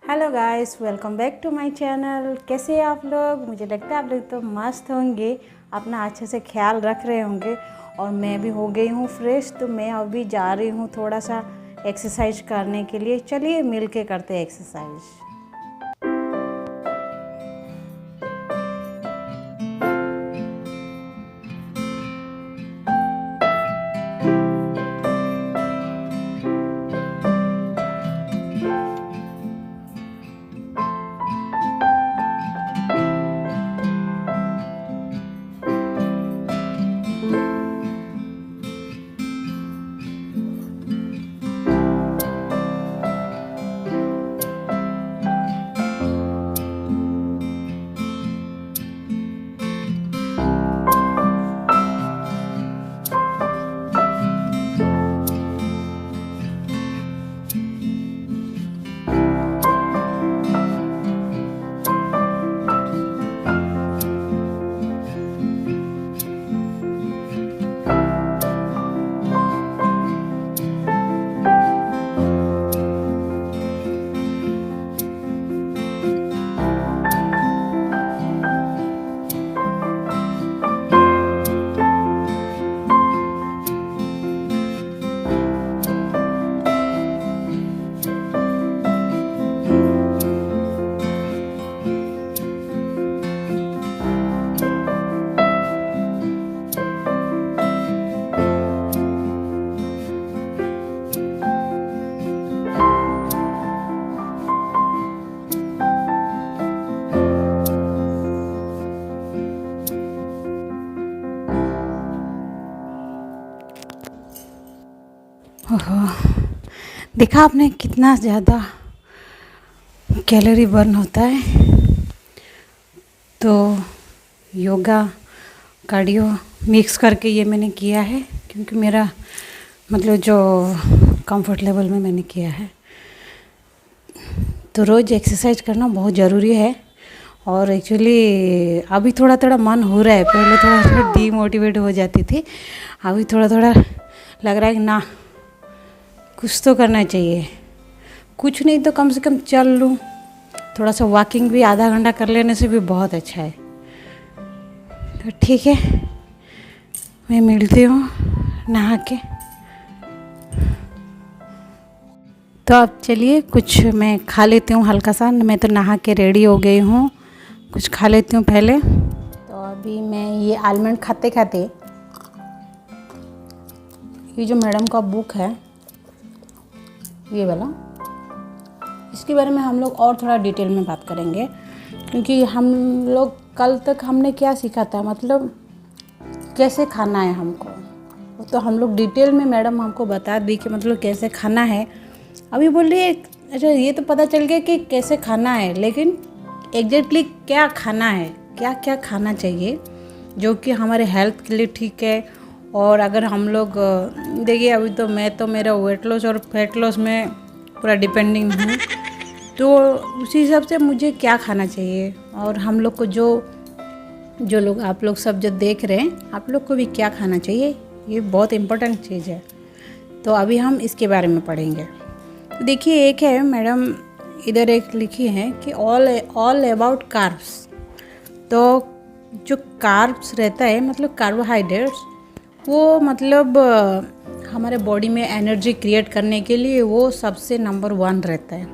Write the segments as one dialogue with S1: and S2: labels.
S1: Hello guys, welcome back to my channel. कैसे हैं आप लोग? मुझे लगता है आप लोग तो मस्त होंगे, अपना अच्छे से ख्याल रख रहे होंगे। और मैं भी हो गई हूँ फ्रेश, तो मैं अभी जा रही हूँ थोड़ा सा एक्सरसाइज करने के लिए। चलिए मिल के करते हैं एक्सरसाइज। ओहो, देखा आपने कितना ज़्यादा कैलोरी बर्न होता है। तो योगा कार्डियो मिक्स करके ये मैंने किया है, क्योंकि मेरा मतलब जो कंफर्ट लेवल में मैंने किया है। तो रोज़ एक्सरसाइज करना बहुत ज़रूरी है। और एक्चुअली अभी थोड़ा थोड़ा मन हो रहा है, पहले थोड़ा थोड़ा डीमोटिवेट हो जाती थी, अभी थोड़ा थोड़ा लग रहा है कि ना, कुछ तो करना चाहिए। कुछ नहीं तो कम से कम चल लूँ, थोड़ा सा वॉकिंग भी आधा घंटा कर लेने से भी बहुत अच्छा है। तो ठीक है, मैं मिलती हूँ नहा के। तो अब चलिए कुछ मैं खा लेती हूँ हल्का सा। मैं तो नहा के रेडी हो गई हूँ, कुछ खा लेती हूँ पहले। तो अभी मैं ये आलमंड खाते खाते, ये जो मैडम का बुक है ये वाला, इसके बारे में हम लोग और थोड़ा डिटेल में बात करेंगे। क्योंकि हम लोग कल तक हमने क्या सीखा था, मतलब कैसे खाना है हमको, वो तो हम लोग डिटेल में मैडम हमको बता दी कि मतलब कैसे खाना है। अभी बोल रही है अच्छा ये तो पता चल गया कि कैसे खाना है, लेकिन एग्जैक्टली क्या खाना है, क्या क्या खाना चाहिए जो कि हमारे हेल्थ के लिए ठीक है। और अगर हम लोग देखिए, अभी तो मैं तो मेरा वेट लॉस और फैट लॉस में पूरा डिपेंडिंग हूँ, तो उसी हिसाब से मुझे क्या खाना चाहिए। और हम लोग को जो लोग आप लोग सब जो देख रहे हैं, आप लोग को भी क्या खाना चाहिए, ये बहुत इम्पोर्टेंट चीज़ है। तो अभी हम इसके बारे में पढ़ेंगे। तो देखिए, एक है मैडम इधर एक लिखी है कि ऑल अबाउट कार्ब्स। तो जो कार्ब्स रहता है, मतलब कार्बोहाइड्रेट्स, वो मतलब हमारे बॉडी में एनर्जी क्रिएट करने के लिए वो सबसे नंबर 1 रहता है।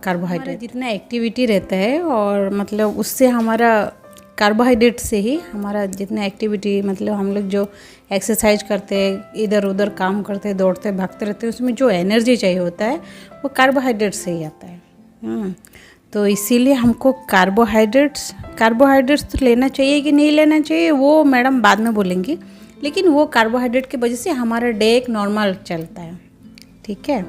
S1: कार्बोहाइड्रेट जितना एक्टिविटी रहता है, और मतलब उससे हमारा कार्बोहाइड्रेट से ही हमारा जितना एक्टिविटी, मतलब हम लोग जो एक्सरसाइज करते हैं, इधर उधर काम करते, दौड़ते भागते रहते हैं, उसमें जो एनर्जी चाहिए होता है वो कार्बोहाइड्रेट से ही आता है। तो इसीलिए हमको कार्बोहाइड्रेट्स तो लेना चाहिए कि नहीं लेना चाहिए वो मैडम बाद में बोलेंगी, लेकिन वो कार्बोहाइड्रेट की वजह से हमारा डे एक नॉर्मल चलता है। ठीक है।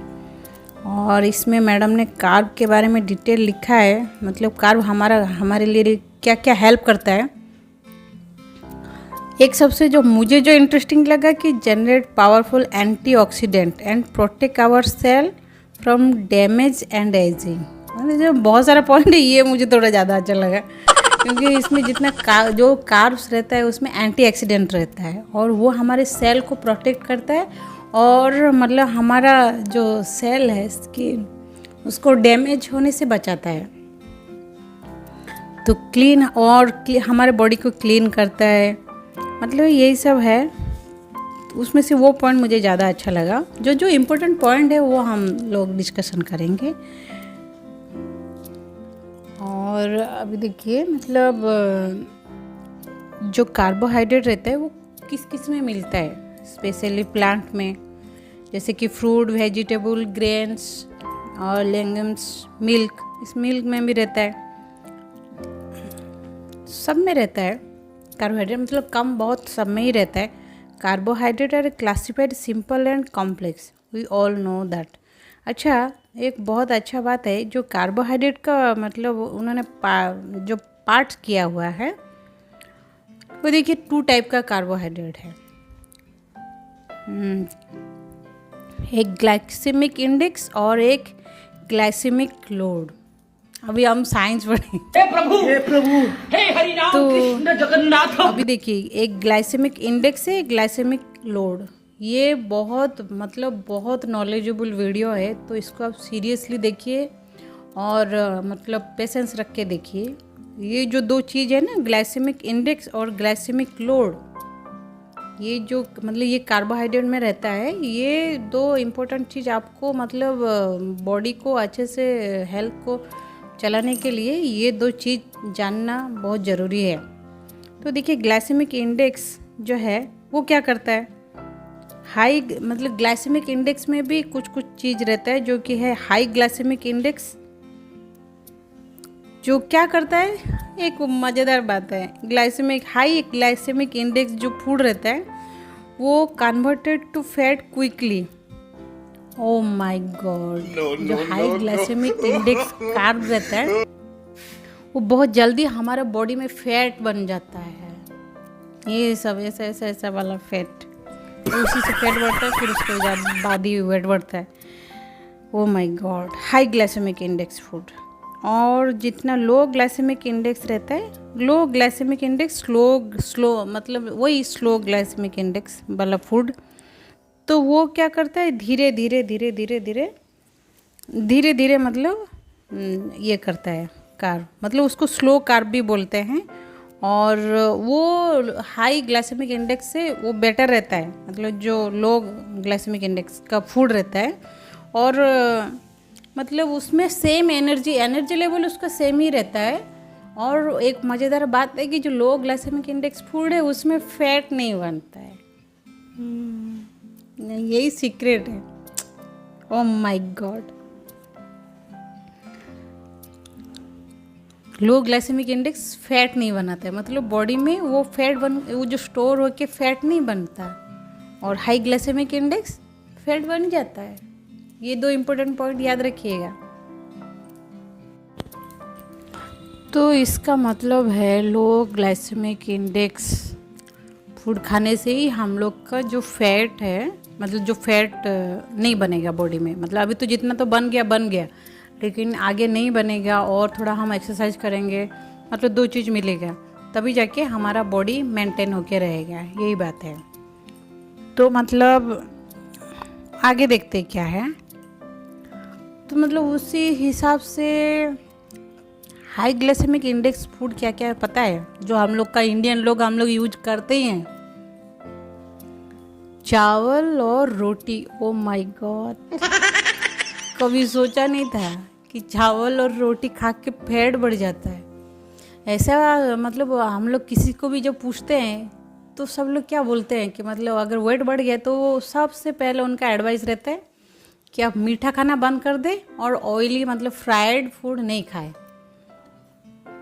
S1: और इसमें मैडम ने कार्ब के बारे में डिटेल लिखा है, मतलब कार्ब हमारे लिए क्या क्या हेल्प करता है। एक सबसे जो मुझे जो इंटरेस्टिंग लगा कि generate powerful antioxidant and protect our cell from damage and aging. मतलब जो बहुत सारा पॉइंट है, ये मुझे थोड़ा ज़्यादा अच्छा लगा, क्योंकि इसमें जितना जो कार्ब्स रहता है उसमें एंटीऑक्सीडेंट रहता है, और वो हमारे सेल को प्रोटेक्ट करता है। और मतलब हमारा जो सेल है इसकी, उसको डैमेज होने से बचाता है। तो क्लीन और हमारे बॉडी को क्लीन करता है, मतलब यही सब है। उसमें से वो पॉइंट मुझे ज़्यादा अच्छा लगा। जो जो इम्पोर्टेंट पॉइंट है वो हम लोग डिस्कशन करेंगे। और अभी देखिए, मतलब जो कार्बोहाइड्रेट रहता है वो किस किस में मिलता है, स्पेशली प्लांट में, जैसे कि फ्रूट, वेजिटेबल, ग्रेन्स और लेगम्स, मिल्क, इस मिल्क में भी रहता है, सब में रहता है कार्बोहाइड्रेट, मतलब कम बहुत सब में ही रहता है। Carbohydrate are classified simple and complex, we all know that. अच्छा, एक बहुत अच्छा बात है, जो कार्बोहाइड्रेट का मतलब उन्होंने जो पार्ट किया हुआ है वो देखिए 2 टाइप का कार्बोहाइड्रेट है। एक ग्लाइसेमिक इंडेक्स और एक ग्लाइसेमिक लोड। अभी हम साइंस पढ़ेंगे।
S2: हे प्रभु हे हरिनाम कृष्ण जगन्नाथ।
S1: अभी देखिए, एक ग्लाइसेमिक इंडेक्स है, ग्लाइसेमिक लोड। ये बहुत मतलब बहुत नॉलेजेबल वीडियो है, तो इसको आप सीरियसली देखिए और मतलब पेशेंस रख के देखिए। ये जो 2 चीज़ है ना, ग्लाइसेमिक इंडेक्स और ग्लाइसेमिक लोड, ये जो मतलब ये कार्बोहाइड्रेट में रहता है, ये 2 इम्पोर्टेंट चीज़ आपको मतलब बॉडी को अच्छे से हेल्थ को चलाने के लिए ये 2 चीज़ जानना बहुत ज़रूरी है। तो देखिए, ग्लाइसेमिक इंडेक्स जो है वो क्या करता है, हाई मतलब ग्लाइसेमिक इंडेक्स में भी कुछ कुछ चीज़ रहता है जो कि है हाई ग्लाइसेमिक इंडेक्स, जो क्या करता है, एक मज़ेदार बात है, हाई ग्लाइसेमिक इंडेक्स जो फूड रहता है वो converted to fat quickly. Oh my God, जो हाई ग्लाइसेमिक इंडेक्स कार्ब रहता है वो बहुत जल्दी हमारे बॉडी में फैट बन जाता है। ये सब ऐसा वाला फैट, तो उसी से फैट बढ़ता है, फिर उसके बाद ही वेट बढ़ता है। Oh my God, high glycemic index food. और जितना लो ग्लाइसेमिक इंडेक्स रहता है, लो ग्लाइसेमिक इंडेक्स स्लो मतलब वही स्लो ग्लाइसेमिक इंडेक्स वाला फूड, तो वो क्या करता है, धीरे धीरे मतलब ये करता है कार्ब, मतलब उसको स्लो कार्ब भी बोलते हैं। और वो हाई ग्लाइसेमिक इंडेक्स से वो बेटर रहता है, मतलब जो लो ग्लाइसेमिक इंडेक्स का फूड रहता है। और मतलब उसमें सेम एनर्जी लेवल उसका सेम ही रहता है। और एक मज़ेदार बात है कि जो लो ग्लाइसेमिक इंडेक्स फूड है उसमें फैट नहीं बनता है। यही सीक्रेट है। Oh my God, low glycemic index fat नहीं बनाता है, मतलब बॉडी में वो वो जो स्टोर होके फैट नहीं बनता, और हाई ग्लाइसेमिक इंडेक्स फैट बन जाता है। ये 2 इम्पोर्टेंट पॉइंट याद रखिएगा। तो इसका मतलब है लो ग्लाइसेमिक इंडेक्स फूड खाने से ही हम लोग का जो फैट है, मतलब जो फैट नहीं बनेगा बॉडी में, मतलब अभी तो जितना तो बन गया, लेकिन आगे नहीं बनेगा। और थोड़ा हम एक्सरसाइज करेंगे, मतलब 2 चीज़ मिलेगा, तभी जाके हमारा बॉडी मेंटेन होके रहेगा, यही बात है। तो मतलब आगे देखते क्या है, तो मतलब उसी हिसाब से हाई ग्लाइसेमिक इंडेक्स फूड क्या क्या है पता है, जो हम लोग का इंडियन लोग हम लोग यूज करते ही हैं, चावल और रोटी। ओ माय गॉड, कभी सोचा नहीं था कि चावल और रोटी खा के फैट बढ़ जाता है। ऐसा मतलब हम लोग किसी को भी जब पूछते हैं तो सब लोग क्या बोलते हैं कि मतलब अगर वेट बढ़ गया तो सबसे पहले उनका एडवाइस रहता है कि आप मीठा खाना बंद कर दें और ऑयली मतलब फ्राइड फूड नहीं खाएं।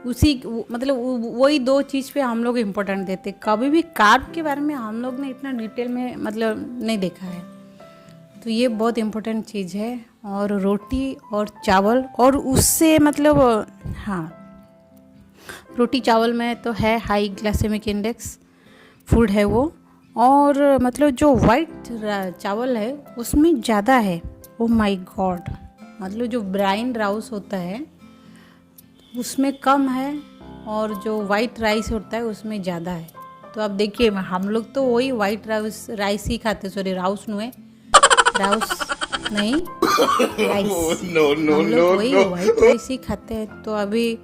S1: उसी मतलब वही 2 चीज़ पे हम लोग इम्पोर्टेंट देते। कभी भी कार्ब के बारे में हम लोग ने इतना डिटेल में मतलब नहीं देखा है, तो ये बहुत इम्पोर्टेंट चीज़ है। और रोटी और चावल, और उससे मतलब हाँ, रोटी चावल में तो है हाई ग्लाइसेमिक इंडेक्स फूड है वो। और मतलब जो वाइट चावल है उसमें ज़्यादा है। ओ माय गॉड, मतलब जो ब्राउन राइस होता है उसमें कम है, और जो वाइट राइस होता है उसमें ज़्यादा है। तो अब देखिए, हम लोग तो वही वाइट राइस ही खाते, सॉरी राउस नुए राउस नहीं, राइस। हम लोग वही वाइट राइस ही खाते हैं, तो अभी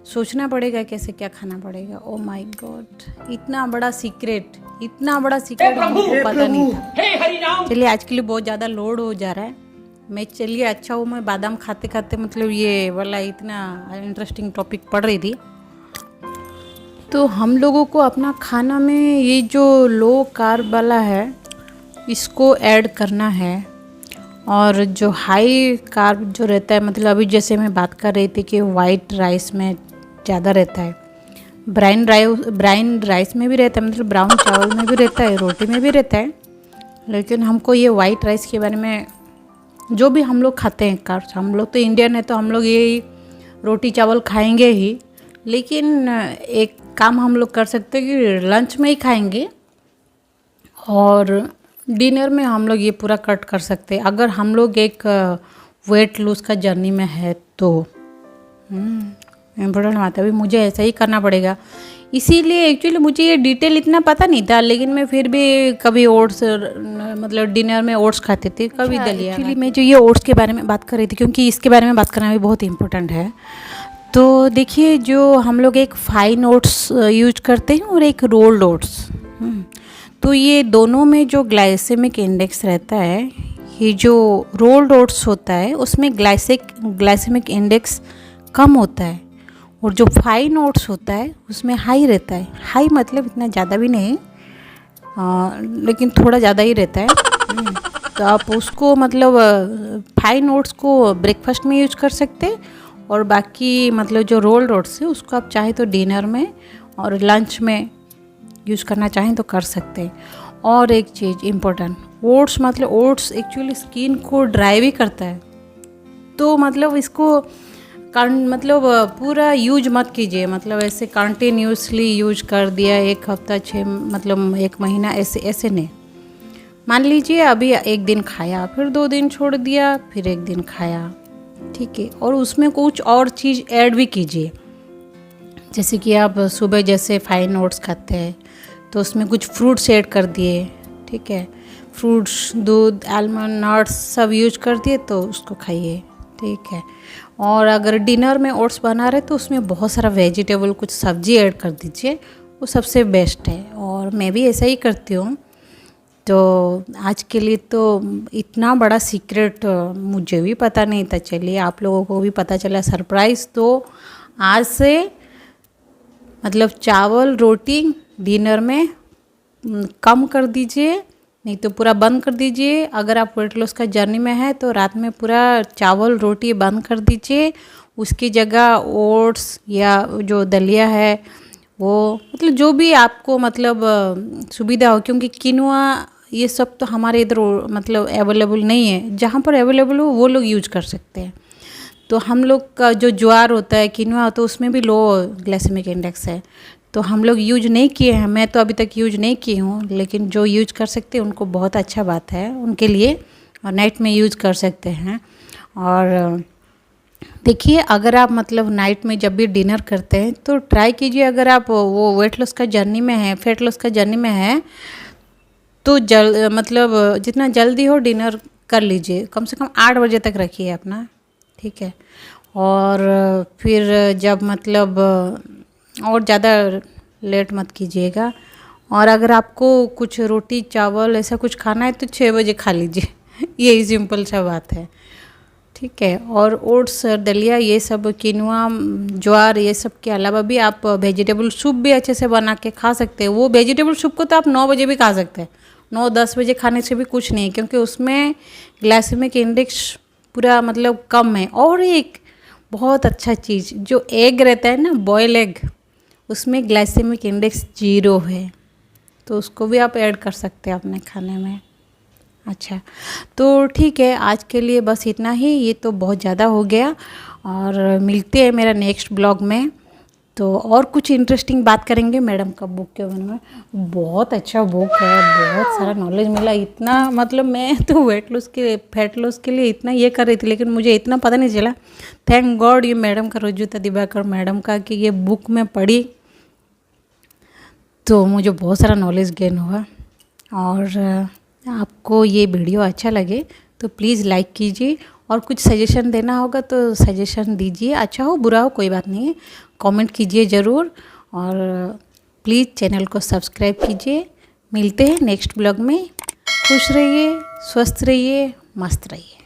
S1: सोचना पड़ेगा कैसे क्या खाना पड़ेगा। ओ माय गॉड, इतना बड़ा सीक्रेट हमको पता नहीं था।
S2: हे हरि नाम।
S1: चलिए, आज के लिए बहुत ज़्यादा लोड हो जा रहा है। चलिए अच्छा हूँ, मैं बादाम खाते खाते मतलब ये वाला इतना इंटरेस्टिंग टॉपिक पढ़ रही थी। तो हम लोगों को अपना खाना में ये जो लो कार्ब वाला है इसको ऐड करना है, और जो हाई कार्ब जो रहता है, मतलब अभी जैसे मैं बात कर रही थी कि वाइट राइस में ज़्यादा रहता है, ब्राउन राइस में भी रहता है, मतलब ब्राउन चावल में भी रहता है, रोटी में भी रहता है। लेकिन हमको ये वाइट राइस के बारे में, जो भी हम लोग खाते हैं कार्ब्स, हम लोग तो इंडियन है तो हम लोग ये रोटी चावल खाएंगे ही, लेकिन एक काम हम लोग कर सकते हैं कि लंच में ही खाएंगे और डिनर में हम लोग ये पूरा कट कर सकते हैं, अगर हम लोग एक वेट लूज़ का जर्नी में है तो। इम्पोर्टेंट बात है, अभी मुझे ऐसा ही करना पड़ेगा। इसीलिए एक्चुअली मुझे ये डिटेल इतना पता नहीं था, लेकिन मैं फिर भी कभी ओट्स, मतलब डिनर में ओट्स खाती थी, कभी दलिया। एक्चुअली मैं जो ये ओट्स के बारे में बात कर रही थी, क्योंकि इसके बारे में बात करना भी बहुत इम्पोर्टेंट है। तो देखिए, जो हम लोग एक फाइन ओट्स यूज करते हैं और एक रोल्ड ओट्स, तो ये दोनों में जो ग्लाइसेमिक इंडेक्स रहता है, ये जो रोल्ड ओट्स होता है उसमें ग्लाइसेमिक इंडेक्स कम होता है, और जो फाइन ओट्स होता है उसमें हाई रहता है। हाई मतलब इतना ज़्यादा भी नहीं, लेकिन थोड़ा ज़्यादा ही रहता है। तो आप उसको मतलब फाइन ओट्स को ब्रेकफास्ट में यूज कर सकते हैं, और बाकी मतलब जो रोल्ड ओट्स है उसको आप चाहे तो डिनर में और लंच में यूज़ करना चाहें तो कर सकते हैं। और एक चीज़ इम्पोर्टेंट, ओट्स मतलब ओट्स एक्चुअली स्किन को ड्राई भी करता है, तो मतलब इसको मतलब पूरा यूज मत कीजिए, मतलब ऐसे कंटिन्यूसली यूज कर दिया 1 हफ्ता 6 मतलब 1 महीना, ऐसे नहीं। मान लीजिए अभी 1 दिन खाया, फिर 2 दिन छोड़ दिया, फिर 1 दिन खाया, ठीक है। और उसमें कुछ और चीज़ ऐड भी कीजिए, जैसे कि आप सुबह जैसे फाइन ओट्स खाते हैं तो उसमें कुछ फ्रूट्स ऐड कर दिए, ठीक है। फ्रूट्स, दूध, आलमंड, नट्स सब यूज कर दिए तो उसको खाइए, ठीक है। और अगर डिनर में ओट्स बना रहे तो उसमें बहुत सारा वेजिटेबल, कुछ सब्जी ऐड कर दीजिए, वो सबसे बेस्ट है। और मैं भी ऐसा ही करती हूँ। तो आज के लिए तो इतना बड़ा सीक्रेट मुझे भी पता नहीं था, चलिए आप लोगों को भी पता चला, सरप्राइज़। तो आज से मतलब चावल रोटी डिनर में कम कर दीजिए, नहीं तो पूरा बंद कर दीजिए। अगर आप वेट लॉस का जर्नी में है तो रात में पूरा चावल रोटी बंद कर दीजिए, उसकी जगह ओट्स या जो दलिया है वो, मतलब जो भी आपको मतलब सुविधा हो, क्योंकि किनुआ ये सब तो हमारे इधर मतलब अवेलेबल नहीं है, जहाँ पर अवेलेबल हो वो लोग यूज कर सकते हैं। तो हम लोग का जो ज्वार होता है, किनुआ, तो उसमें भी लो ग्लाइसेमिक इंडेक्स है, तो हम लोग यूज नहीं किए हैं, मैं तो अभी तक यूज नहीं की हूँ, लेकिन जो यूज कर सकते हैं उनको बहुत अच्छा बात है उनके लिए, और नाइट में यूज कर सकते हैं। और देखिए, अगर आप मतलब नाइट में जब भी डिनर करते हैं तो ट्राई कीजिए, अगर आप वो वेट लॉस का जर्नी में है, फैट लॉस का जर्नी में है, तो मतलब जितना जल्दी हो डिनर कर लीजिए, कम से कम 8 बजे तक रखिए अपना, ठीक है। और फिर जब मतलब और ज़्यादा लेट मत कीजिएगा। और अगर आपको कुछ रोटी चावल ऐसा कुछ खाना है तो 6 बजे खा लीजिए यही सिंपल सा बात है, ठीक है। और ओट्स, दलिया, ये सब, किनुआ, ज्वार, ये सब के अलावा भी आप वेजिटेबल सूप भी अच्छे से बना के खा सकते हैं। वो वेजिटेबल सूप को तो आप 9 बजे भी खा सकते हैं, 9-10 बजे खाने से भी कुछ नहीं, क्योंकि उसमें ग्लाइसेमिक इंडेक्स पूरा मतलब कम है। और एक बहुत अच्छा चीज़, जो एग रहता है ना, बॉयल एग, उसमें ग्लाइसेमिक इंडेक्स 0 है, तो उसको भी आप ऐड कर सकते हैं अपने खाने में। अच्छा, तो ठीक है, आज के लिए बस इतना ही, ये तो बहुत ज़्यादा हो गया, और मिलते हैं मेरा नेक्स्ट ब्लॉग में। तो और कुछ इंटरेस्टिंग बात करेंगे मैडम का बुक के बारे में। बहुत अच्छा बुक है, बहुत सारा नॉलेज मिला। इतना मतलब मैं तो वेट लॉस के, फैट लॉस के लिए इतना ये कर रही थी, लेकिन मुझे इतना पता नहीं चला। थैंक गॉड ये मैडम का, रुजुता दिवाकर मैडम का, कि ये बुक में पढ़ी तो मुझे बहुत सारा नॉलेज गेन हुआ। और आपको ये वीडियो अच्छा लगे तो प्लीज़ लाइक कीजिए, और कुछ सजेशन देना होगा तो सजेशन दीजिए, अच्छा हो बुरा हो कोई बात नहीं है, कमेंट कीजिए ज़रूर, और प्लीज़ चैनल को सब्सक्राइब कीजिए। मिलते हैं नेक्स्ट ब्लॉग में। खुश रहिए, स्वस्थ रहिए, मस्त रहिए।